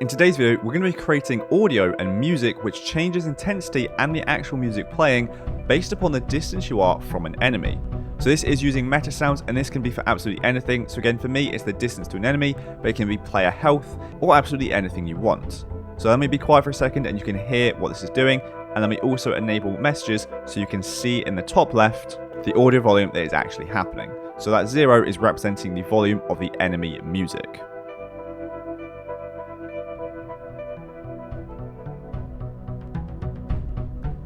In today's video, we're going to be creating audio and music which changes intensity and the actual music playing based upon the distance you are from an enemy. So this is using MetaSounds, and this can be for absolutely anything. So again, for me, it's the distance to an enemy, but it can be player health or absolutely anything you want. So let me be quiet for a second and you can hear what this is doing. And let me also enable messages so you can see in the top left the audio volume that is actually happening. So that 0 is representing the volume of the enemy music.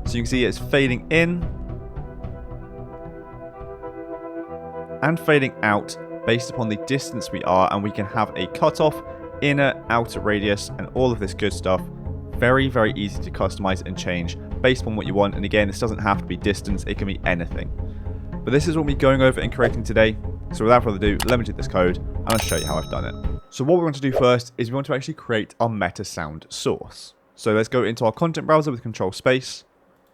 So you can see it's fading in and fading out based upon the distance we are, and we can have a cutoff, inner, outer radius, and all of this good stuff. Very, very easy to customize and change based on what you want. And again, this doesn't have to be distance, it can be anything. But this is what we're going over and creating today. So without further ado, let me do this code and I'll show you how I've done it. So what we want to do first is we want to actually create our MetaSound source. So let's go into our content browser with Control Space,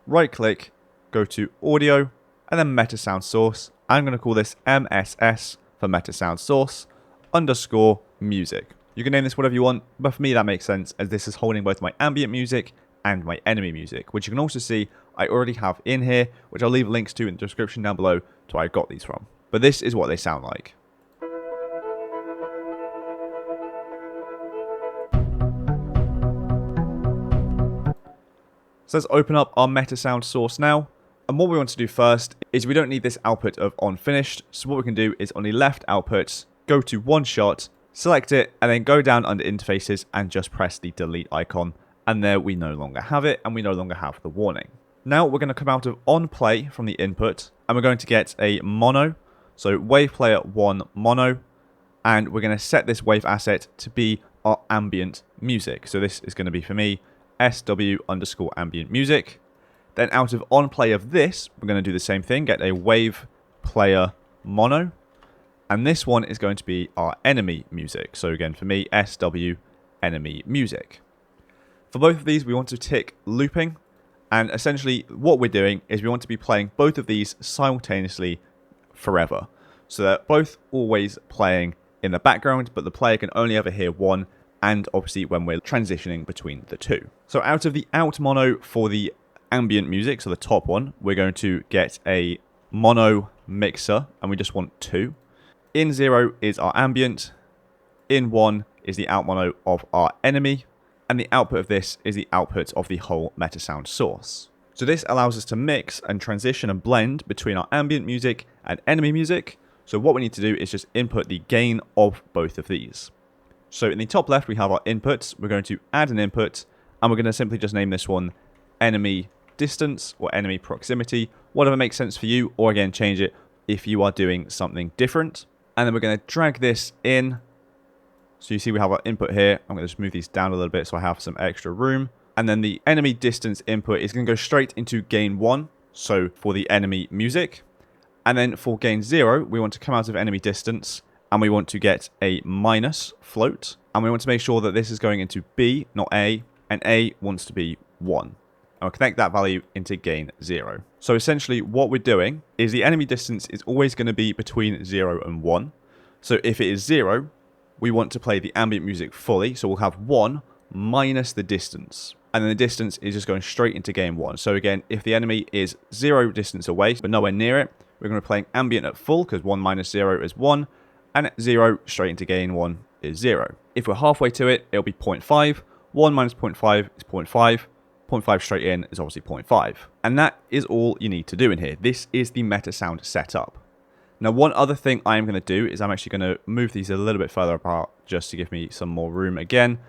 right click, go to audio, and then MetaSound source. I'm going to call this MSS for MetaSound source underscore music. You can name this whatever you want, but for me that makes sense as this is holding both my ambient music and my enemy music, which you can also see I already have in here, which I'll leave links to in the description down below to where I got these from. But this is what they sound like. So let's open up our MetaSound source now. And what we want to do first is we don't need this output of on finished. So what we can do is on the left output, go to one shot, select it, and then go down under interfaces and just press the delete icon. And there we no longer have it, and we no longer have the warning. Now we're going to come out of on play from the input, and we're going to get a mono. So wave player 1 mono, and we're going to set this wave asset to be our ambient music. So this is going to be for me SW underscore ambient music. Then out of on play of this, we're going to do the same thing, get a wave player mono. And this one is going to be our enemy music. So again, for me, SW enemy music. For both of these, we want to tick looping. And essentially what we're doing is we want to be playing both of these simultaneously forever. So they're both always playing in the background, but the player can only ever hear one. And obviously when we're transitioning between the two. So out of the out mono for the ambient music, so the top one, we're going to get a mono mixer, and we just want 2. In 0 is our ambient, in 1 is the out mono of our enemy, and the output of this is the output of the whole MetaSound source. So this allows us to mix and transition and blend between our ambient music and enemy music. So what we need to do is just input the gain of both of these. So in the top left we have our inputs. We're going to add an input, and we're going to simply just name this one enemy distance or enemy proximity, whatever makes sense for you, or again change it if you are doing something different. And then we're going to drag this in. So you see we have our input here. I'm going to just move these down a little bit so I have some extra room. And then the enemy distance input is going to go straight into gain 1, so for the enemy music. And then for gain 0, we want to come out of enemy distance, and we want to get a minus float. And we want to make sure that this is going into B, not A, and A wants to be 1. And we'll connect that value into gain 0. So essentially what we're doing is the enemy distance is always going to be between 0 and 1. So if it is 0, we want to play the ambient music fully. So we'll have 1 minus the distance. And then the distance is just going straight into gain 1. So again, if the enemy is 0 distance away, but nowhere near it, we're going to be playing ambient at full because 1 minus 0 is 1. And at 0 straight into gain 1 is 0. If we're halfway to it, it'll be 0.5. 1 minus 0.5 is 0.5. 0.5 straight in is obviously 0.5. And that is all you need to do in here. This is the MetaSound setup. Now, one other thing I am going to do is I'm actually going to move these a little bit further apart just to give me some more room again.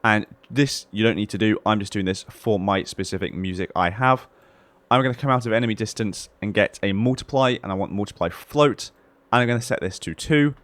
And this you don't need to do. I'm just doing this for my specific music I have. I'm going to come out of enemy distance and get a multiply, and I want multiply float. And I'm going to set this to 2,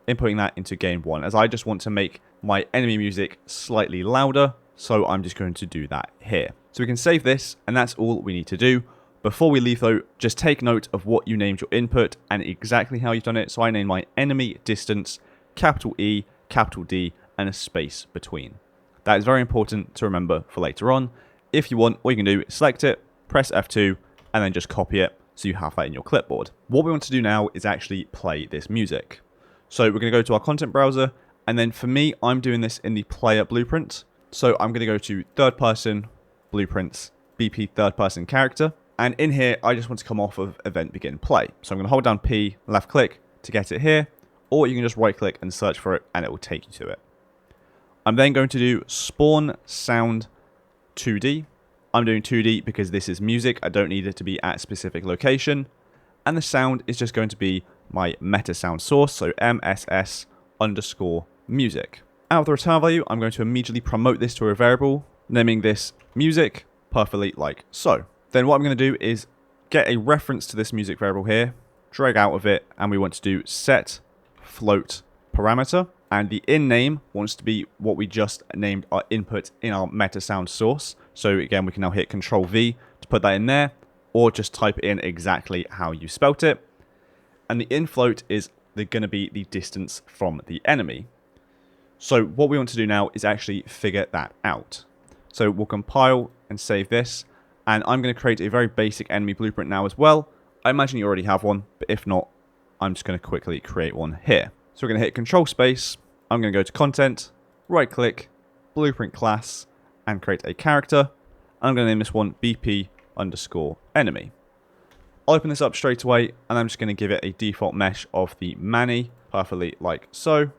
inputting that into gain 1, as I just want to make my enemy music slightly louder. So I'm just going to do that here. So we can save this, and that's all we need to do. Before we leave though, just take note of what you named your input and exactly how you've done it. So I named my enemy distance, capital E, capital D, and a space between. That is very important to remember for later on. If you want, all you can do is select it, press F2, and then just copy it so you have that in your clipboard. What we want to do now is actually play this music. So we're going to go to our content browser, and then for me, I'm doing this in the player blueprint. So I'm going to go to third person, blueprints, BP third person character. And in here, I just want to come off of event begin play. So I'm going to hold down P, left click to get it here, or you can just right click and search for it and it will take you to it. I'm then going to do spawn sound 2D. I'm doing 2D because this is music. I don't need it to be at a specific location. And the sound is just going to be my MetaSound source, so MSS underscore music. Out of the return value, I'm going to immediately promote this to a variable, naming this music, perfectly like so. Then what I'm going to do is get a reference to this music variable here, drag out of it, and we want to do set float parameter. And the in name wants to be what we just named our input in our MetaSound source. So again, we can now hit Control V to put that in there, or just type in exactly how you spelt it. And the in float is going to be the distance from the enemy. So what we want to do now is actually figure that out. So we'll compile and save this. And I'm going to create a very basic enemy blueprint now as well. I imagine you already have one, but if not, I'm just going to quickly create one here. So we're going to hit Control Space. I'm going to go to Content, right click, Blueprint Class, and create a character. I'm going to name this one BP underscore enemy. I'll open this up straight away, and I'm just going to give it a default mesh of the Manny, perfectly like so.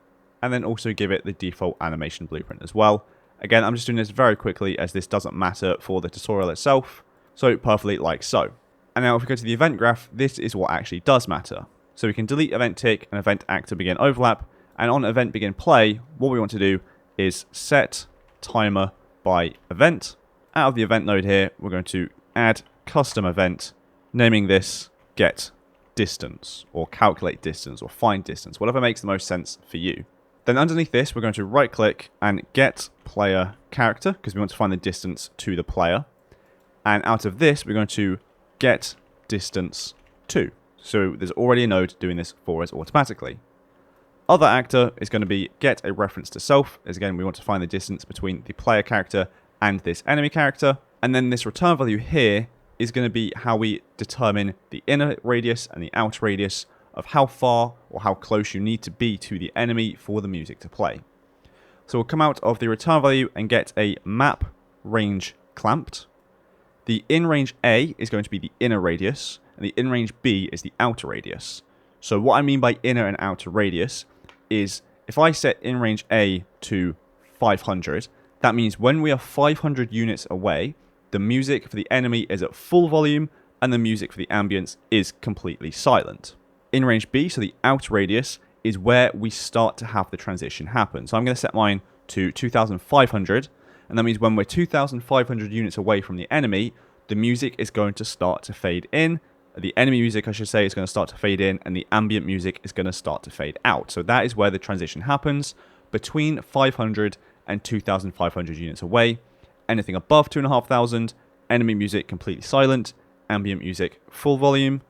And then also give it the default animation blueprint as well. Again, I'm just doing this very quickly as this doesn't matter for the tutorial itself. So perfectly like so. And now if we go to the event graph, this is what actually does matter. So we can delete event tick and event actor begin overlap. And on event begin play, what we want to do is set timer by event. Out of the event node here, we're going to add custom event, naming this get distance or calculate distance or find distance, whatever makes the most sense for you. Then underneath this, we're going to right click and get player character because we want to find the distance to the player. And out of this, we're going to get distance to. So there's already a node doing this for us automatically. Other actor is going to be get a reference to self, as again we want to find the distance between the player character and this enemy character. And then this return value here is going to be how we determine the inner radius and the outer radius of how far or how close you need to be to the enemy for the music to play. So we'll come out of the return value and get a map range clamped. The in range A is going to be the inner radius, and the in range B is the outer radius. So what I mean by inner and outer radius is if I set in range A to 500, that means when we are 500 units away, the music for the enemy is at full volume and the music for the ambience is completely silent. In range B, so the outer radius, is where we start to have the transition happen. So I'm going to set mine to 2,500, and that means when we're 2,500 units away from the enemy, the music is going to start to fade in. The enemy music, I should say, is going to start to fade in, and the ambient music is going to start to fade out. So that is where the transition happens between 500 and 2,500 units away. Anything above 2,500, enemy music completely silent, ambient music full volume.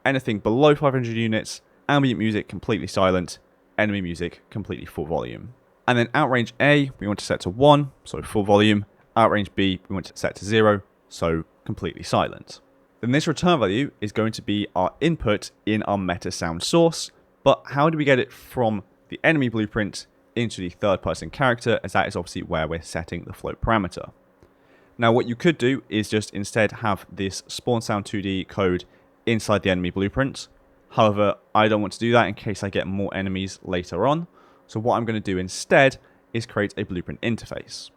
Anything below 500 units, ambient music completely silent, enemy music completely full volume. And then outrange A, we want to set to 1, so full volume. Outrange B, we want to set to 0, so completely silent. Then this return value is going to be our input in our MetaSound source, but how do we get it from the enemy blueprint into the third person character, as that is obviously where we're setting the float parameter. Now what you could do is just instead have this spawn sound 2D code inside the enemy blueprint. However, I don't want to do that in case I get more enemies later on. So what I'm going to do instead is create a blueprint interface.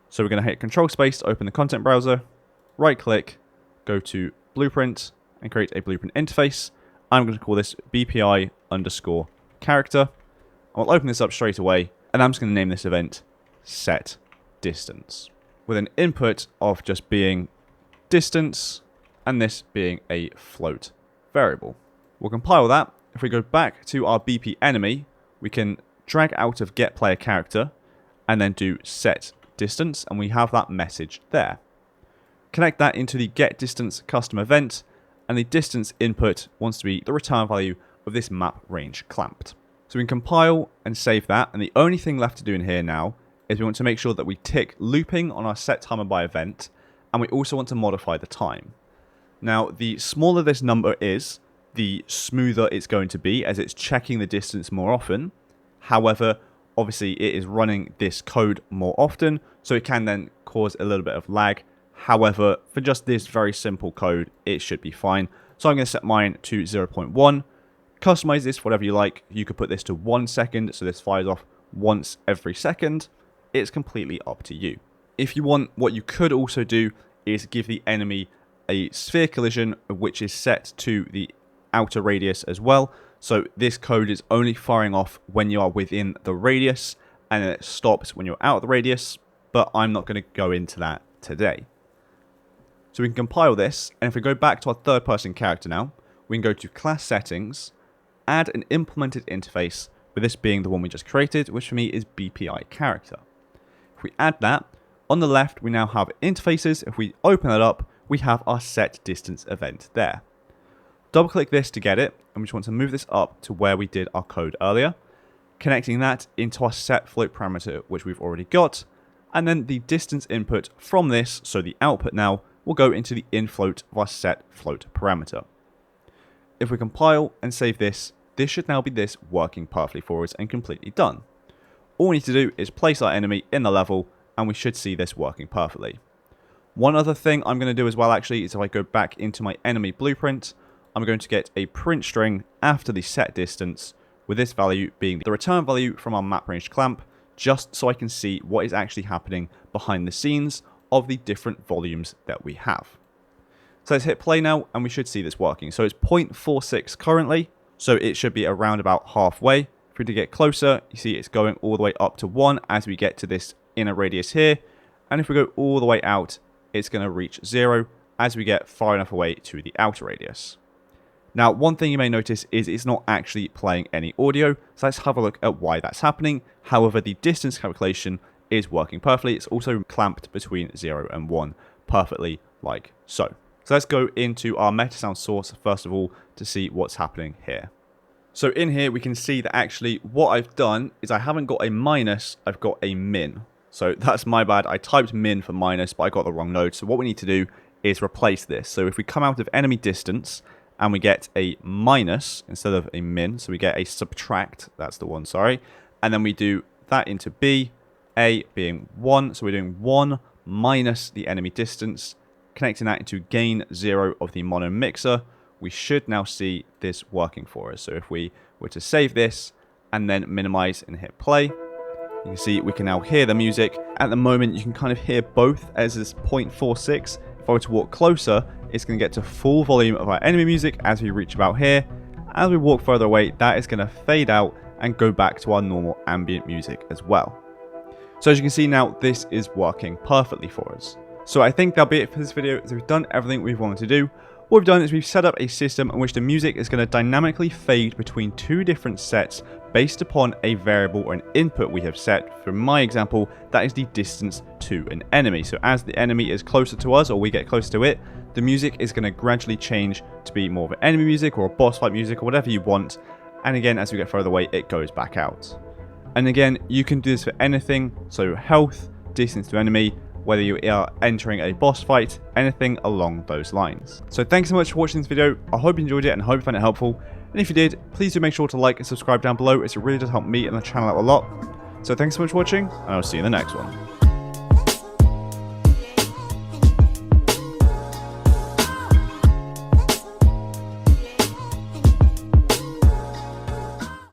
So we're going to hit Control Space to open the content browser, right click, go to blueprint and create a blueprint interface. I'm going to call this BPI underscore character. I'll open this up straight away and I'm just going to name this event set distance with an input of just being distance and this being a float variable. We'll compile that. If we go back to our BP enemy, we can drag out of get player character and then do set distance and we have that message there. Connect that into the get distance custom event and the distance input wants to be the return value of this map range clamped. So we can compile and save that, and the only thing left to do in here now is we want to make sure that we tick looping on our set timer by event, and we also want to modify the time. Now the smaller this number is, the smoother it's going to be as it's checking the distance more often. However, obviously it is running this code more often, so it can then cause a little bit of lag. However, for just this very simple code, it should be fine. So I'm going to set mine to 0.1. Customize this whatever you like. You could put this to 1 second, so this fires off once every second. It's completely up to you. If you want, what you could also do is give the enemy a sphere collision, which is set to the outer radius as well. So this code is only firing off when you are within the radius, and then it stops when you're out of the radius, but I'm not going to go into that today. So we can compile this, and if we go back to our third person character now, we can go to class settings, add an implemented interface, with this being the one we just created, which for me is BPI character. If we add that, on the left we now have interfaces. If we open that up, we have our set distance event there. Double click this to get it, and we just want to move this up to where we did our code earlier, connecting that into our set float parameter, which we've already got, and then the distance input from this, so the output now, will go into the infloat of our set float parameter. If we compile and save this, this should now be this working perfectly for us and completely done. All we need to do is place our enemy in the level, and we should see this working perfectly. One other thing I'm going to do as well actually is if I go back into my enemy blueprint, I'm going to get a print string after the set distance, with this value being the return value from our map range clamp, just so I can see what is actually happening behind the scenes of the different volumes that we have. So let's hit play now, and we should see this working. So it's 0.46 currently, so it should be around about halfway. If we to get closer, you see it's going all the way up to 1 as we get to this inner radius here, and if we go all the way out, it's going to reach 0 as we get far enough away to the outer radius. Now, one thing you may notice is it's not actually playing any audio, so let's have a look at why that's happening. However, the distance calculation is working perfectly. It's also clamped between 0 and 1 perfectly like so. So let's go into our MetaSound source first of all to see what's happening here. So in here we can see that actually what I've done is I haven't got a minus, I've got a min. So that's my bad. I typed min for minus, but I got the wrong node. So what we need to do is replace this. So if we come out of enemy distance and we get a minus instead of a min, so we get a subtract, that's the one, sorry. And then we do that into B, A being 1. So we're doing 1 minus the enemy distance, connecting that into gain 0 of the mono mixer. We should now see this working for us. So if we were to save this and then minimize and hit play, you can see we can now hear the music. At the moment, you can kind of hear both as it's 0.46. If I were to walk closer, it's going to get to full volume of our enemy music as we reach about here. As we walk further away, that is going to fade out and go back to our normal ambient music as well. So as you can see now, this is working perfectly for us. So I think that'll be it for this video, as we've done everything we've wanted to do. What we've done is we've set up a system in which the music is going to dynamically fade between two different sets based upon a variable or an input we have set. For my example, that is the distance to an enemy. So as the enemy is closer to us or we get closer to it, the music is going to gradually change to be more of an enemy music or a boss fight music or whatever you want. And again, as we get further away, it goes back out. And again, you can do this for anything. So health, distance to enemy, whether you are entering a boss fight, anything along those lines. So thanks so much for watching this video. I hope you enjoyed it and hope you found it helpful. And if you did, please do make sure to like and subscribe down below, as it really does help me and the channel out a lot. So thanks so much for watching, and I'll see you in the next one.